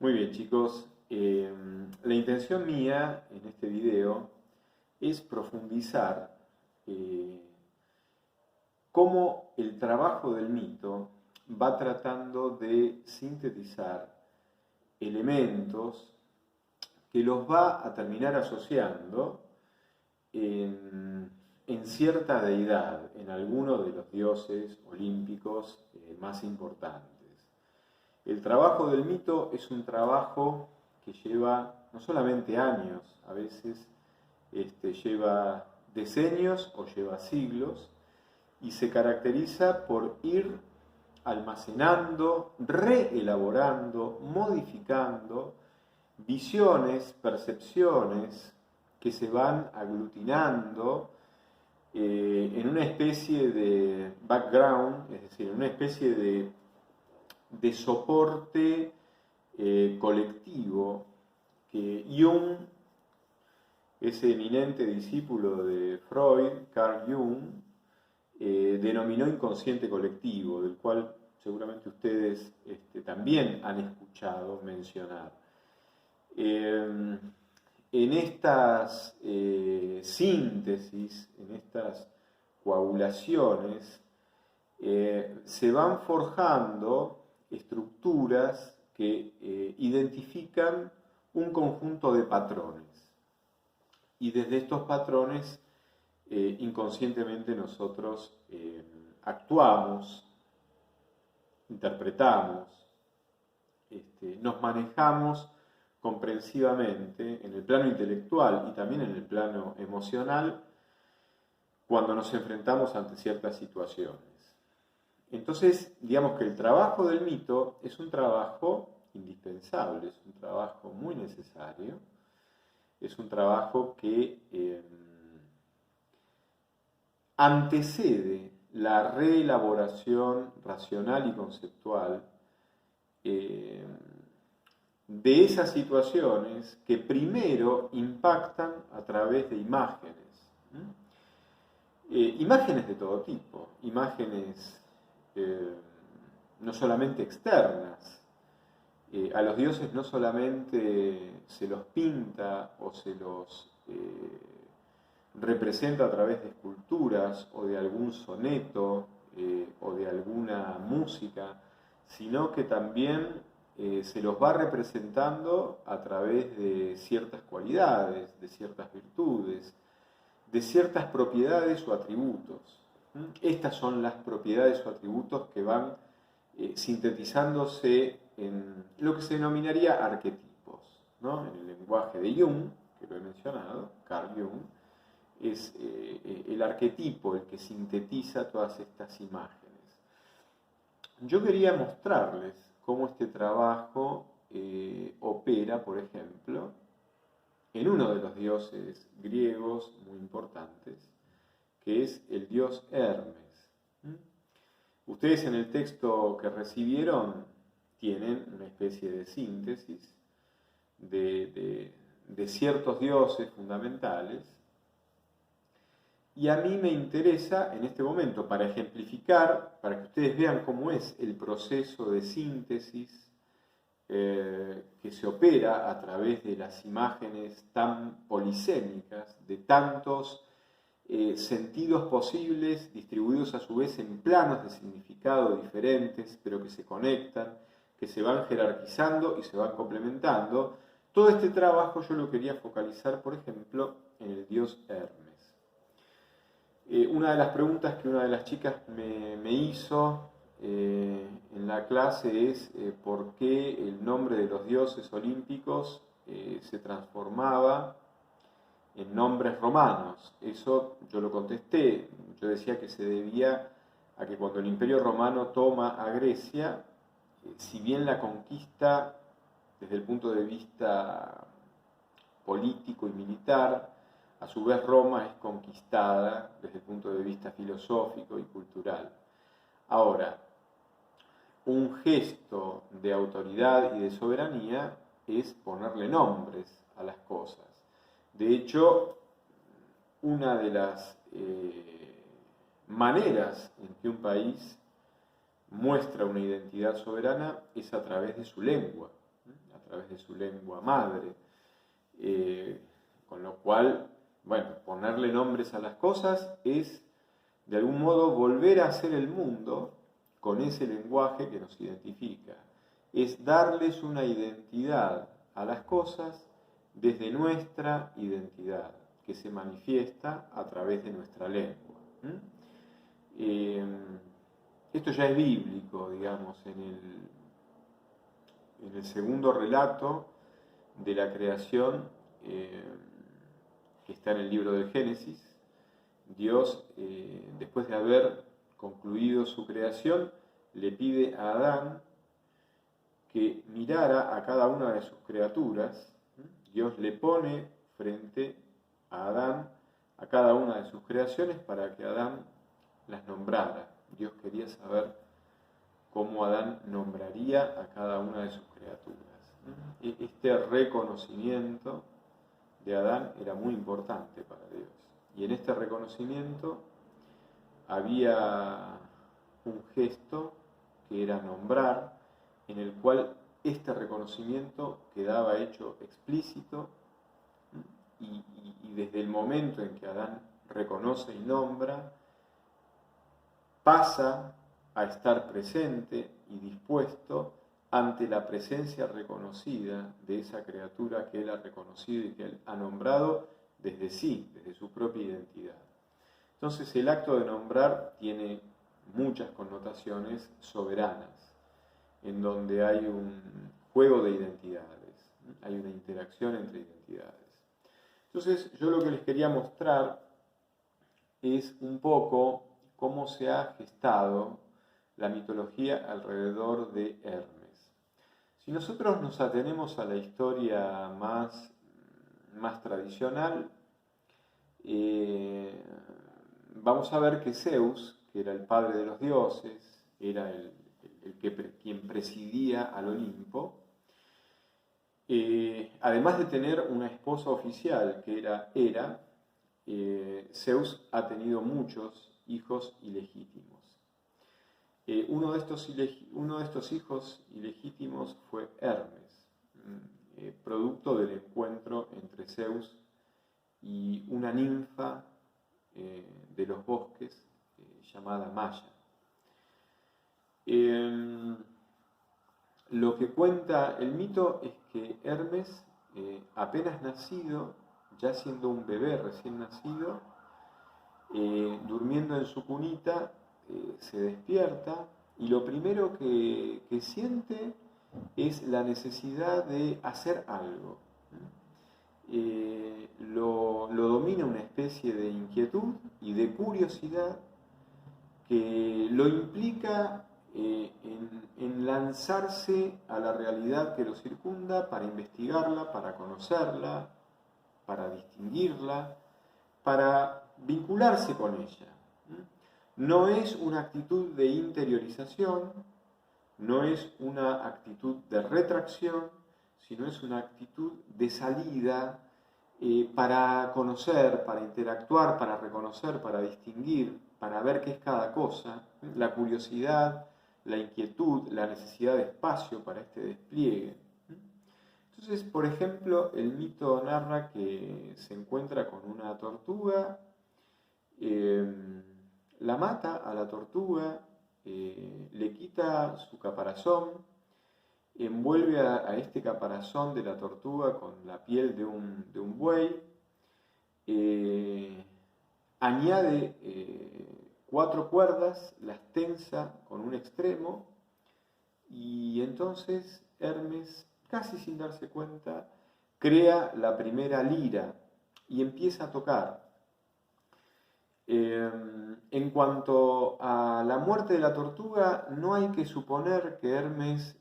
Muy bien, chicos. La intención mía en este video es profundizar eh, cómo el trabajo del mito va tratando de sintetizar elementos que los va a terminar asociando en cierta deidad, en alguno de los dioses olímpicos más importantes. El trabajo del mito es un trabajo que lleva no solamente años, a veces lleva decenios o lleva siglos, y se caracteriza por ir almacenando, reelaborando, modificando visiones, percepciones que se van aglutinando en una especie de background, es decir, en una especie de soporte colectivo que Jung, ese eminente discípulo de Freud, Carl Jung, denominó inconsciente colectivo, del cual seguramente ustedes también han escuchado mencionar. En estas síntesis, en estas coagulaciones, se van forjando estructuras que identifican un conjunto de patrones. Y desde estos patrones, inconscientemente nosotros actuamos, interpretamos, nos manejamos comprensivamente en el plano intelectual y también en el plano emocional cuando nos enfrentamos ante ciertas situaciones. Entonces, digamos que el trabajo del mito es un trabajo indispensable, es un trabajo muy necesario, es un trabajo que antecede la reelaboración racional y conceptual de esas situaciones que primero impactan a través de imágenes. Imágenes de todo tipo, imágenes no solamente externas. A los dioses no solamente se los pinta o se los representa a través de esculturas o de algún soneto o de alguna música, sino que también se los va representando a través de ciertas cualidades, de ciertas virtudes, de ciertas propiedades o atributos. Estas son las propiedades o atributos que van sintetizándose en lo que se denominaría arquetipos, ¿no? En el lenguaje de Jung, que lo he mencionado, Carl Jung, es el arquetipo el que sintetiza todas estas imágenes. Yo quería mostrarles cómo este trabajo opera, por ejemplo, en uno de los dioses griegos muy importantes, que es el dios Hermes. Ustedes en el texto que recibieron tienen una especie de síntesis de ciertos dioses fundamentales, y a mí me interesa en este momento, para ejemplificar, para que ustedes vean cómo es el proceso de síntesis que se opera a través de las imágenes tan polisémicas, de tantos sentidos posibles, distribuidos a su vez en planos de significado diferentes, pero que se conectan, que se van jerarquizando y se van complementando. Todo este trabajo yo lo quería focalizar, por ejemplo, en el dios Hermes. Una de las preguntas que una de las chicas me hizo en la clase es por qué el nombre de los dioses olímpicos se transformaba en nombres romanos. Eso yo lo contesté, yo decía que se debía a que cuando el Imperio Romano toma a Grecia, si bien la conquista desde el punto de vista político y militar, a su vez Roma es conquistada desde el punto de vista filosófico y cultural. Ahora, un gesto de autoridad y de soberanía es ponerle nombres a las cosas. De hecho, una de las maneras en que un país muestra una identidad soberana es a través de su lengua, a través de su lengua madre. Con lo cual, bueno, ponerle nombres a las cosas es de algún modo volver a hacer el mundo con ese lenguaje que nos identifica. Es darles una identidad a las cosas desde nuestra identidad, que se manifiesta a través de nuestra lengua. Esto ya es bíblico, digamos, en el segundo relato de la creación, que está en el libro del Génesis. Dios, después de haber concluido su creación, le pide a Adán que mirara a cada una de sus criaturas. Dios le pone frente a Adán a cada una de sus creaciones para que Adán las nombrara. Dios quería saber cómo Adán nombraría a cada una de sus criaturas. Este reconocimiento de Adán era muy importante para Dios. Y en este reconocimiento había un gesto que era nombrar, en el cual este reconocimiento quedaba hecho explícito, y desde el momento en que Adán reconoce y nombra, pasa a estar presente y dispuesto ante la presencia reconocida de esa criatura que él ha reconocido y que él ha nombrado desde sí, desde su propia identidad. Entonces el acto de nombrar tiene muchas connotaciones soberanas, en donde hay un juego de identidades, hay una interacción entre identidades. Entonces yo lo que les quería mostrar es un poco cómo se ha gestado la mitología alrededor de Hermes. Si nosotros nos atenemos a la historia más tradicional, vamos a ver que Zeus, que era el padre de los dioses, era quien presidía al Olimpo, además de tener una esposa oficial que era Hera, Zeus ha tenido muchos hijos ilegítimos. Uno de estos hijos ilegítimos fue Hermes, producto del encuentro entre Zeus y una ninfa de los bosques llamada Maya. Lo que cuenta el mito es que Hermes, apenas nacido, ya siendo un bebé recién nacido, durmiendo en su cunita, se despierta y lo primero que siente es la necesidad de hacer algo. Lo domina una especie de inquietud y de curiosidad que lo implica en lanzarse a la realidad que lo circunda para investigarla, para conocerla, para distinguirla, para vincularse con ella. No es una actitud de interiorización, no es una actitud de retracción, sino es una actitud de salida para conocer, para interactuar, para reconocer, para distinguir, para ver qué es cada cosa, la curiosidad, la inquietud, la necesidad de espacio para este despliegue. Entonces, por ejemplo, el mito narra que se encuentra con una tortuga, la mata a la tortuga, le quita su caparazón, envuelve a este caparazón de la tortuga con la piel de un buey, añade 4 cuerdas, las tensa con un extremo, y entonces Hermes, casi sin darse cuenta, crea la primera lira y empieza a tocar. En cuanto a la muerte de la tortuga, no hay que suponer que Hermes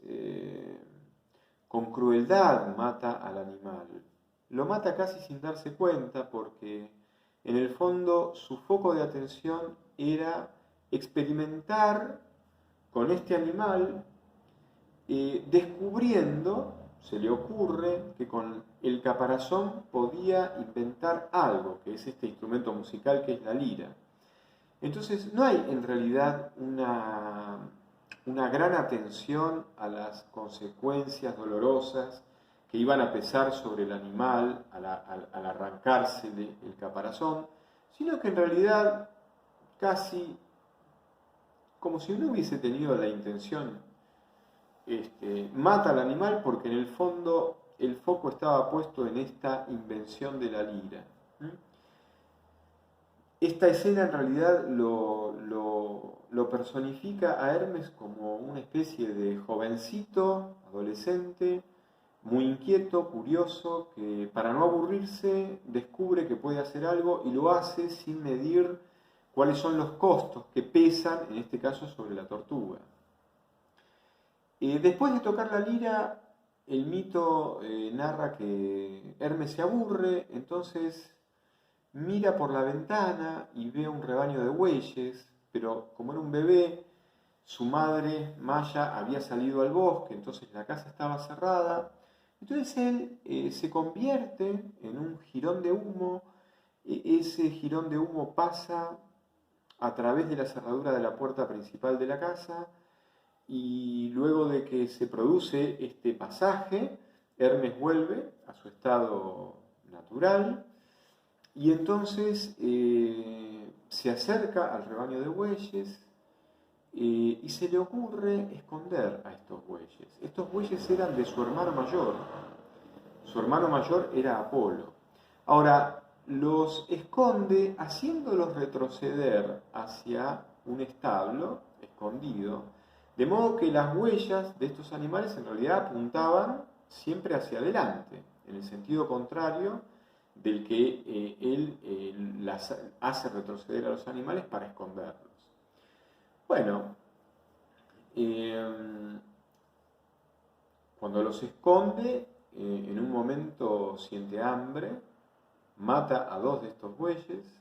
con crueldad mata al animal. Lo mata casi sin darse cuenta porque en el fondo su foco de atención era experimentar con este animal, descubriendo, se le ocurre que con el caparazón podía inventar algo, que es este instrumento musical que es la lira. Entonces no hay en realidad una gran atención a las consecuencias dolorosas que iban a pesar sobre el animal al arrancársele el caparazón, sino que en realidad casi como si no hubiese tenido la intención, mata al animal porque en el fondo el foco estaba puesto en esta invención de la lira. Esta escena en realidad lo personifica a Hermes como una especie de jovencito, adolescente, muy inquieto, curioso, que para no aburrirse descubre que puede hacer algo y lo hace sin medir cuáles son los costos que pesan, en este caso, sobre la tortuga. Después de tocar la lira, el mito narra que Hermes se aburre, entonces mira por la ventana y ve un rebaño de bueyes, pero como era un bebé, su madre, Maya, había salido al bosque, entonces la casa estaba cerrada. Entonces él se convierte en un jirón de humo, ese jirón de humo pasa a través de la cerradura de la puerta principal de la casa y luego de que se produce este pasaje, Hermes vuelve a su estado natural y entonces se acerca al rebaño de bueyes y se le ocurre esconder a estos bueyes. Estos bueyes eran de su hermano mayor. Su hermano mayor era Apolo. Ahora, los esconde haciéndolos retroceder hacia un establo escondido, de modo que las huellas de estos animales en realidad apuntaban siempre hacia adelante, en el sentido contrario del que él las hace retroceder a los animales para esconderlos. Bueno, cuando los esconde, en un momento siente hambre, mata a 2 de estos bueyes,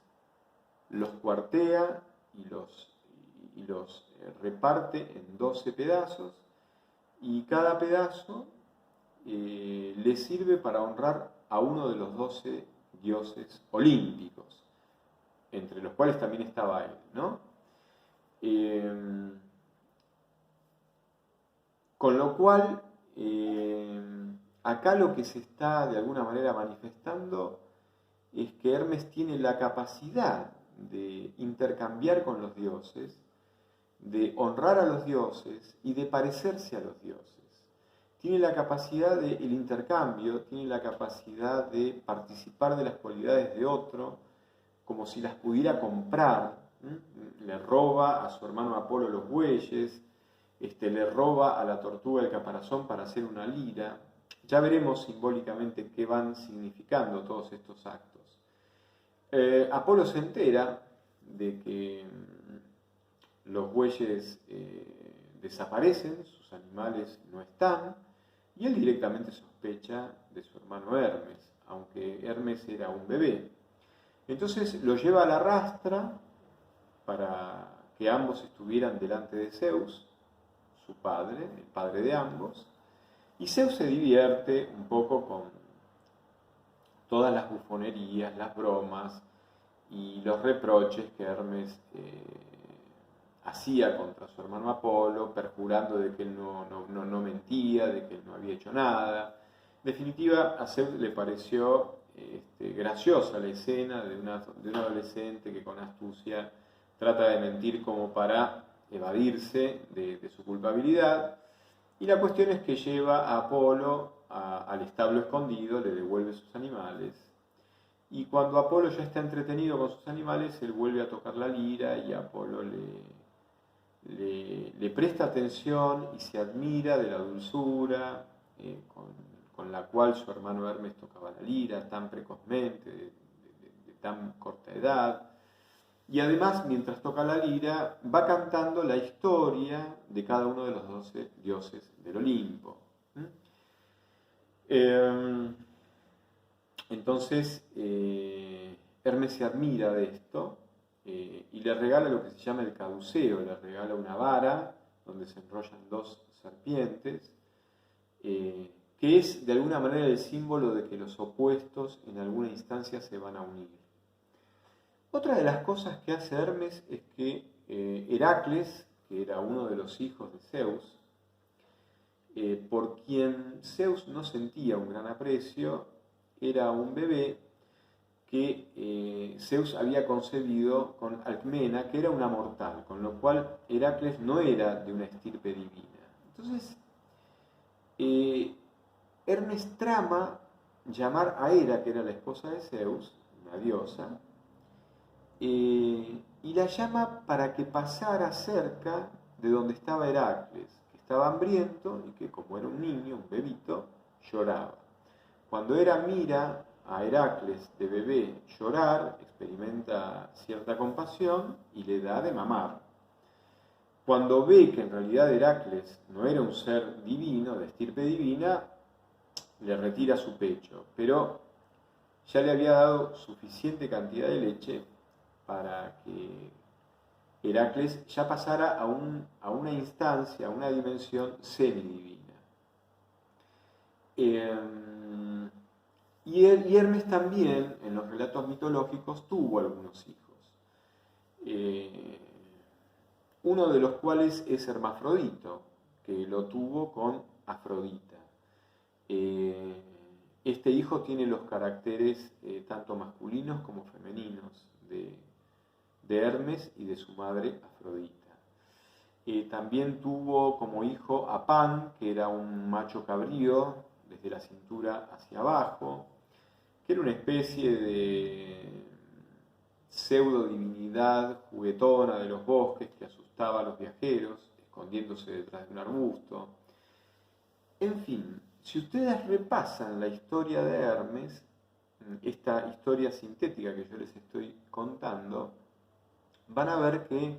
los cuartea y los reparte en 12 pedazos, y cada pedazo le sirve para honrar a uno de los 12 dioses olímpicos, entre los cuales también estaba él, ¿no? Con lo cual, acá lo que se está de alguna manera manifestando es que Hermes tiene la capacidad de intercambiar con los dioses, de honrar a los dioses y de parecerse a los dioses. Tiene la capacidad del intercambio, tiene la capacidad de participar de las cualidades de otro, como si las pudiera comprar. Le roba a su hermano Apolo los bueyes, le roba a la tortuga el caparazón para hacer una lira. Ya veremos simbólicamente qué van significando todos estos actos. Apolo se entera de que los bueyes desaparecen, sus animales no están, y él directamente sospecha de su hermano Hermes, aunque Hermes era un bebé. Entonces lo lleva a la rastra para que ambos estuvieran delante de Zeus, su padre, el padre de ambos, y Zeus se divierte un poco con todas las bufonerías, las bromas y los reproches que Hermes hacía contra su hermano Apolo, perjurando de que él no mentía, de que él no había hecho nada. En definitiva, a Zeus le pareció graciosa la escena de un adolescente que con astucia trata de mentir como para evadirse de su culpabilidad. Y la cuestión es que lleva a Apolo al establo escondido, le devuelve sus animales. Y cuando Apolo ya está entretenido con sus animales, él vuelve a tocar la lira y Apolo le presta atención y se admira de la dulzura con la cual su hermano Hermes tocaba la lira tan precozmente, de tan corta edad. Y además, mientras toca la lira, va cantando la historia de cada uno de los 12 dioses del Olimpo. Entonces, Hermes se admira de esto y le regala lo que se llama el caduceo, le regala una vara donde se enrollan 2 serpientes, que es de alguna manera el símbolo de que los opuestos en alguna instancia se van a unir. Otra de las cosas que hace Hermes es que Heracles, que era uno de los hijos de Zeus, por quien Zeus no sentía un gran aprecio. Era un bebé que Zeus había concebido con Alcmena, que era una mortal, con lo cual Heracles no era de una estirpe divina. Entonces, Hermes trama llamar a Hera, que era la esposa de Zeus, una diosa, y la llama para que pasara cerca de donde estaba Heracles, que estaba hambriento y que, como era un niño, un bebito, lloraba. Cuando Hera mira a Heracles de bebé llorar, experimenta cierta compasión y le da de mamar. Cuando ve que en realidad Heracles no era un ser divino, de estirpe divina, le retira su pecho, pero ya le había dado suficiente cantidad de leche para que Heracles ya pasara a una instancia, a una dimensión semidivina. Y Hermes también, en los relatos mitológicos, tuvo algunos hijos. Uno de los cuales es Hermafrodito, que lo tuvo con Afrodita. Este hijo tiene los caracteres tanto masculinos como femeninos de Hermes y de su madre Afrodita. También tuvo como hijo a Pan, que era un macho cabrío desde la cintura hacia abajo, que era una especie de pseudo divinidad juguetona de los bosques que asustaba a los viajeros, escondiéndose detrás de un arbusto. En fin, si ustedes repasan la historia de Hermes, esta historia sintética que yo les estoy contando, van a ver que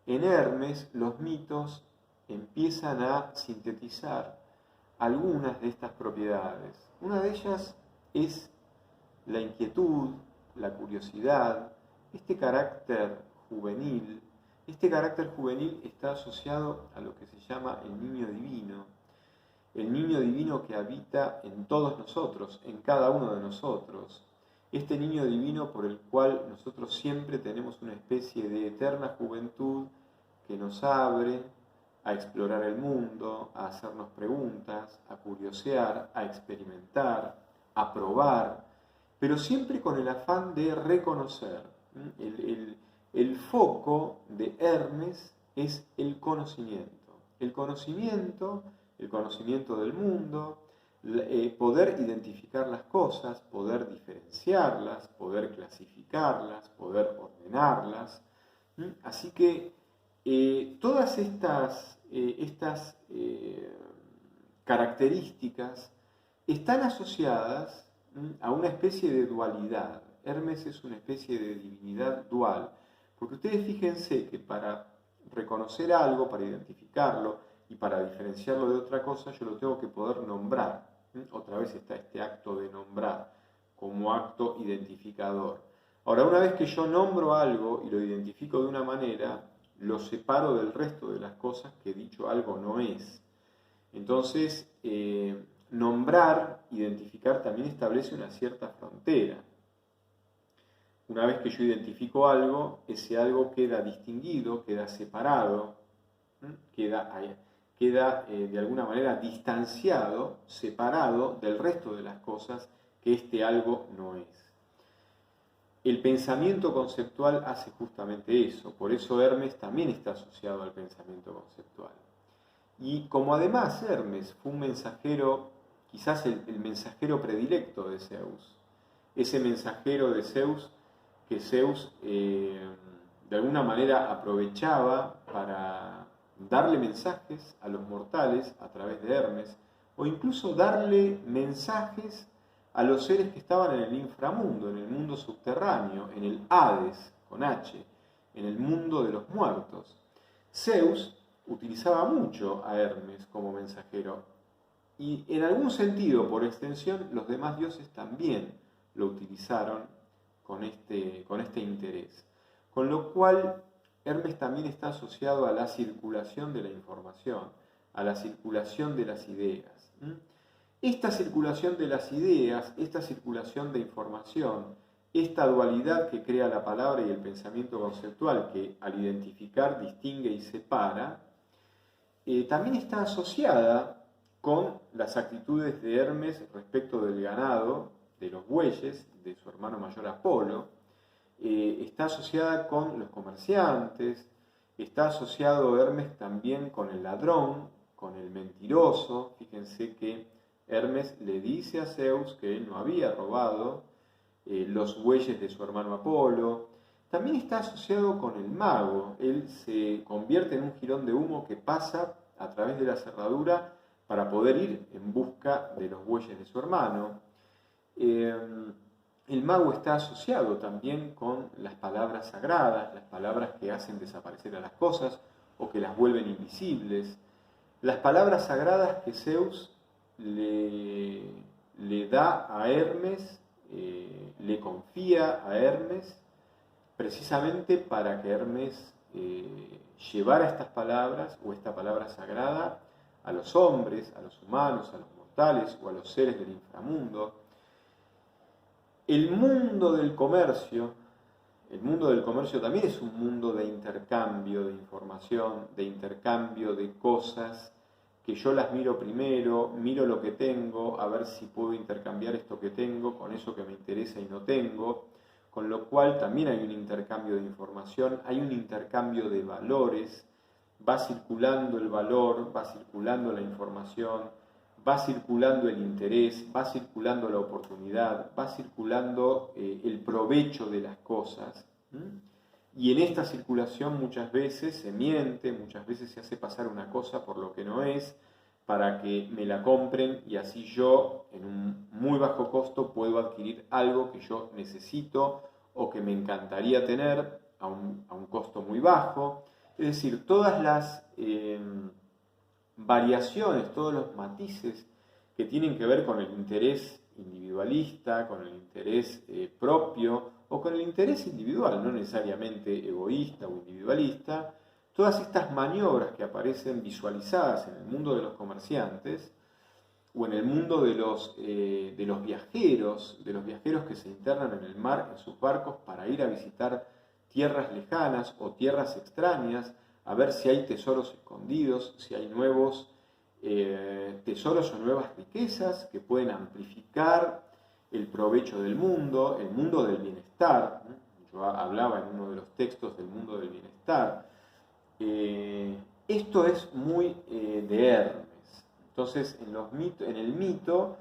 en Hermes los mitos empiezan a sintetizar algunas de estas propiedades. Una de ellas es la inquietud, la curiosidad, este carácter juvenil. Este carácter juvenil está asociado a lo que se llama el niño divino que habita en todos nosotros, en cada uno de nosotros. Este niño divino por el cual nosotros siempre tenemos una especie de eterna juventud que nos abre a explorar el mundo, a hacernos preguntas, a curiosear, a experimentar, a probar, pero siempre con el afán de reconocer. El foco de Hermes es el conocimiento. El conocimiento del mundo, poder identificar las cosas, poder diferenciarlas, poder clasificarlas, poder ordenarlas. Así que todas estas características están asociadas a una especie de dualidad. Hermes es una especie de divinidad dual, porque ustedes fíjense que para reconocer algo, para identificarlo y para diferenciarlo de otra cosa, yo lo tengo que poder nombrar. Otra vez está este acto de nombrar como acto identificador. Ahora, una vez que yo nombro algo y lo identifico de una manera, lo separo del resto de las cosas que dicho algo no es. Entonces, nombrar, identificar, también establece una cierta frontera. Una vez que yo identifico algo, ese algo queda distinguido, queda separado, queda de alguna manera distanciado, separado del resto de las cosas que este algo no es. El pensamiento conceptual hace justamente eso, por eso Hermes también está asociado al pensamiento conceptual. Y como además Hermes fue un mensajero, quizás el mensajero predilecto de Zeus, ese mensajero de Zeus que Zeus de alguna manera aprovechaba para darle mensajes a los mortales a través de Hermes, o incluso darle mensajes a los seres que estaban en el inframundo, en el mundo subterráneo, en el Hades, con H, en el mundo de los muertos. Zeus utilizaba mucho a Hermes como mensajero, y en algún sentido, por extensión, los demás dioses también lo utilizaron con este interés. Con lo cual, Hermes también está asociado a la circulación de la información, a la circulación de las ideas. Esta circulación de las ideas, esta circulación de información, esta dualidad que crea la palabra y el pensamiento conceptual, que al identificar distingue y separa, también está asociada con las actitudes de Hermes respecto del ganado, de los bueyes, de su hermano mayor Apolo. Está asociada con los comerciantes, está asociado Hermes también con el ladrón, con el mentiroso. Fíjense que Hermes le dice a Zeus que él no había robado los bueyes de su hermano Apolo. También está asociado con el mago. Él se convierte en un jirón de humo que pasa a través de la cerradura para poder ir en busca de los bueyes de su hermano. El mago está asociado también con las palabras sagradas, las palabras que hacen desaparecer a las cosas o que las vuelven invisibles. Las palabras sagradas que Zeus le da a Hermes, le confía a Hermes, precisamente para que Hermes llevara estas palabras o esta palabra sagrada a los hombres, a los humanos, a los mortales o a los seres del inframundo. El mundo del comercio también es un mundo de intercambio de información, de intercambio de cosas, que yo las miro primero, miro lo que tengo, a ver si puedo intercambiar esto que tengo con eso que me interesa y no tengo, con lo cual también hay un intercambio de información, hay un intercambio de valores, va circulando el valor, va circulando la información, va circulando el interés, va circulando la oportunidad, va circulando el provecho de las cosas. Y en esta circulación muchas veces se miente, muchas veces se hace pasar una cosa por lo que no es, para que me la compren y así yo, en un muy bajo costo, puedo adquirir algo que yo necesito o que me encantaría tener a un costo muy bajo. Es decir, todas las variaciones, todos los matices que tienen que ver con el interés individualista, con el interés propio o con el interés individual, no necesariamente egoísta o individualista, todas estas maniobras que aparecen visualizadas en el mundo de los comerciantes o en el mundo de los viajeros que se internan en el mar en sus barcos para ir a visitar tierras lejanas o tierras extrañas, a ver si hay tesoros escondidos, si hay nuevos tesoros o nuevas riquezas que pueden amplificar el provecho del mundo, el mundo del bienestar. Yo hablaba en uno de los textos del mundo del bienestar. Esto es muy de Hermes. Entonces, en el mito,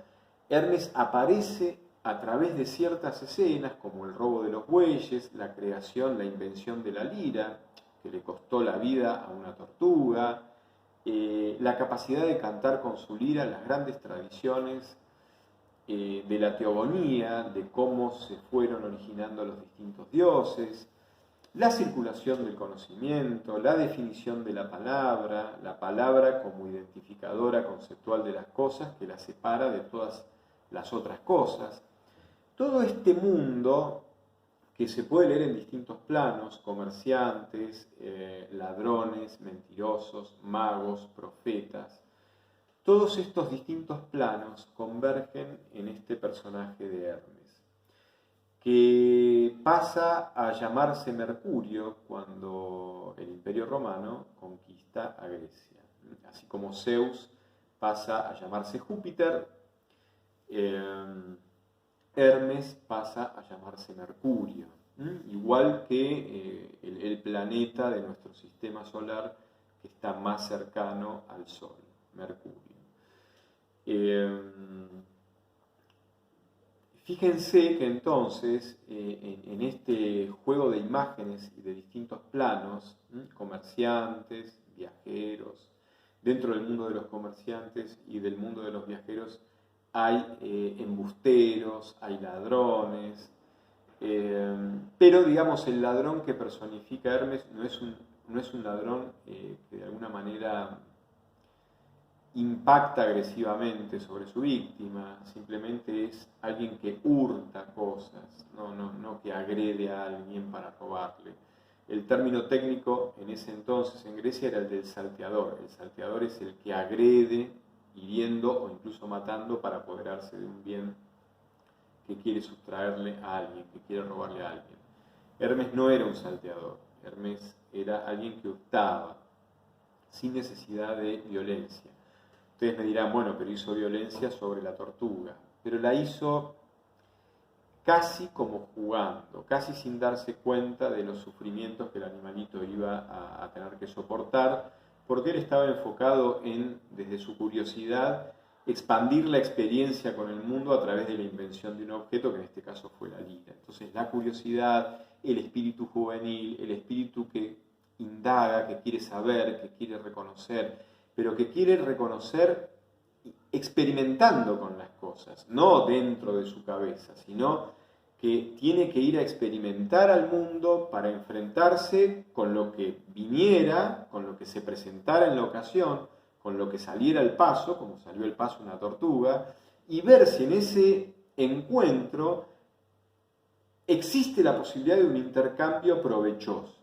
Hermes aparece a través de ciertas escenas, como el robo de los bueyes, la creación, la invención de la lira, que le costó la vida a una tortuga, la capacidad de cantar con su lira las grandes tradiciones de la teogonía, de cómo se fueron originando los distintos dioses, la circulación del conocimiento, la definición de la palabra como identificadora conceptual de las cosas que la separa de todas las otras cosas. Todo este mundo que se puede leer en distintos planos, comerciantes, ladrones, mentirosos, magos, profetas, todos estos distintos planos convergen en este personaje de Hermes, que pasa a llamarse Mercurio cuando el Imperio Romano conquista a Grecia. Así como Zeus pasa a llamarse Júpiter, Hermes pasa a llamarse Mercurio, igual que el planeta de nuestro sistema solar que está más cercano al Sol, Mercurio. Fíjense que entonces en este juego de imágenes y de distintos planos, comerciantes, viajeros, dentro del mundo de los comerciantes y del mundo de los viajeros hay embusteros, hay ladrones, pero digamos el ladrón que personifica Hermes no es un ladrón que de alguna manera impacta agresivamente sobre su víctima, simplemente es alguien que hurta cosas, no que agrede a alguien para robarle. El término técnico en ese entonces en Grecia era el del salteador. El salteador es el que agrede, hiriendo o incluso matando para apoderarse de un bien que quiere sustraerle a alguien, que quiere robarle a alguien. Hermes no era un salteador, Hermes era alguien que hurtaba sin necesidad de violencia. Ustedes me dirán, bueno, pero hizo violencia sobre la tortuga, pero la hizo casi como jugando, casi sin darse cuenta de los sufrimientos que el animalito iba a tener que soportar, porque él estaba enfocado en, desde su curiosidad, expandir la experiencia con el mundo a través de la invención de un objeto, que en este caso fue la lira. Entonces la curiosidad, el espíritu juvenil, el espíritu que indaga, que quiere saber, que quiere reconocer, pero que quiere reconocer experimentando con las cosas, no dentro de su cabeza, sino que tiene que ir a experimentar al mundo para enfrentarse con lo que viniera, con lo que se presentara en la ocasión, con lo que saliera al paso, como salió al paso una tortuga, y ver si en ese encuentro existe la posibilidad de un intercambio provechoso,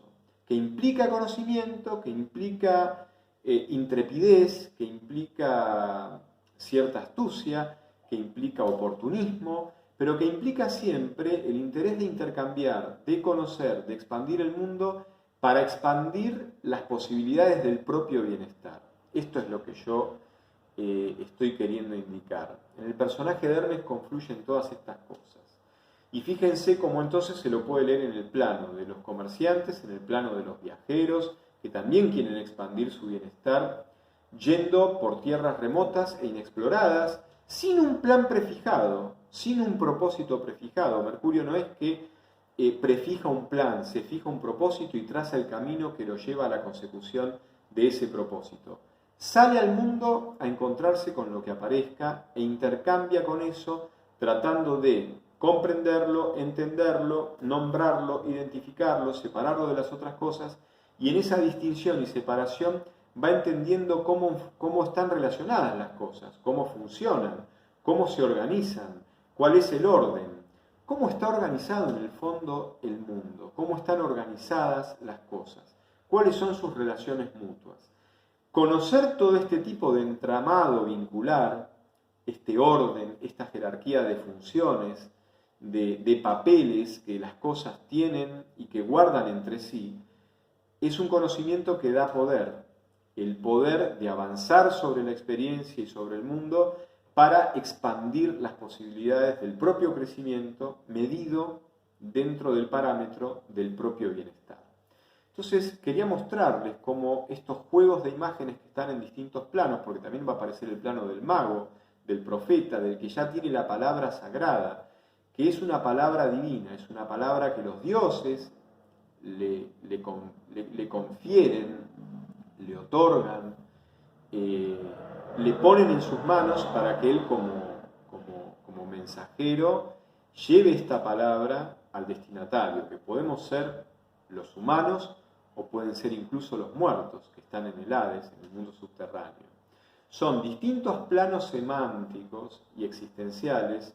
que implica conocimiento, que implica intrepidez, que implica cierta astucia, que implica oportunismo, pero que implica siempre el interés de intercambiar, de conocer, de expandir el mundo para expandir las posibilidades del propio bienestar. Esto es lo que yo estoy queriendo indicar. En el personaje de Hermes confluyen todas estas cosas. Y fíjense cómo entonces se lo puede leer en el plano de los comerciantes, en el plano de los viajeros, que también quieren expandir su bienestar, yendo por tierras remotas e inexploradas, sin un plan prefijado, sin un propósito prefijado. Mercurio no es que prefija un plan, se fija un propósito y traza el camino que lo lleva a la consecución de ese propósito. Sale al mundo a encontrarse con lo que aparezca e intercambia con eso, tratando de comprenderlo, entenderlo, nombrarlo, identificarlo, separarlo de las otras cosas, y en esa distinción y separación va entendiendo cómo están relacionadas las cosas, cómo funcionan, cómo se organizan, cuál es el orden, cómo está organizado en el fondo el mundo, cómo están organizadas las cosas, cuáles son sus relaciones mutuas. Conocer todo este tipo de entramado vincular, este orden, esta jerarquía de funciones, de papeles que las cosas tienen y que guardan entre sí, es un conocimiento que da poder, el poder de avanzar sobre la experiencia y sobre el mundo para expandir las posibilidades del propio crecimiento medido dentro del parámetro del propio bienestar. Entonces quería mostrarles cómo estos juegos de imágenes que están en distintos planos, porque también va a aparecer el plano del mago, del profeta, del que ya tiene la palabra sagrada, que es una palabra divina, es una palabra que los dioses le confieren, le otorgan, le ponen en sus manos para que él como mensajero lleve esta palabra al destinatario, que podemos ser los humanos o pueden ser incluso los muertos que están en el Hades, en el mundo subterráneo. Son distintos planos semánticos y existenciales,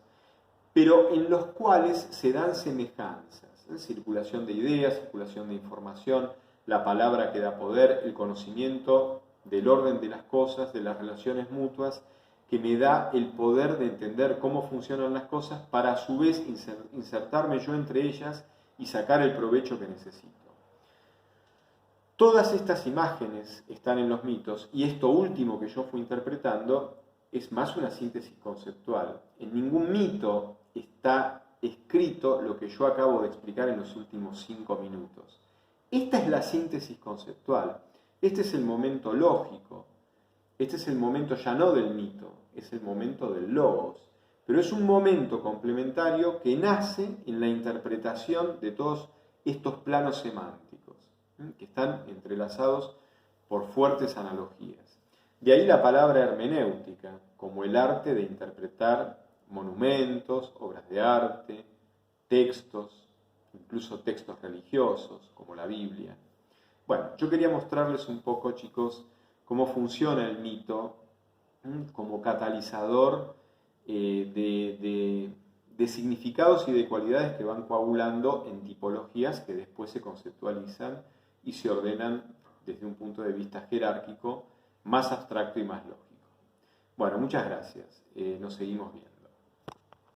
pero en los cuales se dan semejanzas, circulación de ideas, circulación de información, la palabra que da poder, el conocimiento del orden de las cosas, de las relaciones mutuas, que me da el poder de entender cómo funcionan las cosas para a su vez insertarme yo entre ellas y sacar el provecho que necesito. Todas estas imágenes están en los mitos y esto último que yo fui interpretando es más una síntesis conceptual. En ningún mito está escrito lo que yo acabo de explicar en los últimos 5 minutos. Esta es la síntesis conceptual. Este es el momento lógico. Este es el momento ya no del mito, es el momento del logos. Pero es un momento complementario que nace en la interpretación de todos estos planos semánticos, que están entrelazados por fuertes analogías. De ahí la palabra hermenéutica, como el arte de interpretar monumentos, obras de arte, textos, incluso textos religiosos, como la Biblia. Bueno, yo quería mostrarles un poco, chicos, cómo funciona el mito como catalizador de significados y de cualidades que van coagulando en tipologías que después se conceptualizan y se ordenan desde un punto de vista jerárquico, más abstracto y más lógico. Bueno, muchas gracias. Nos seguimos viendo.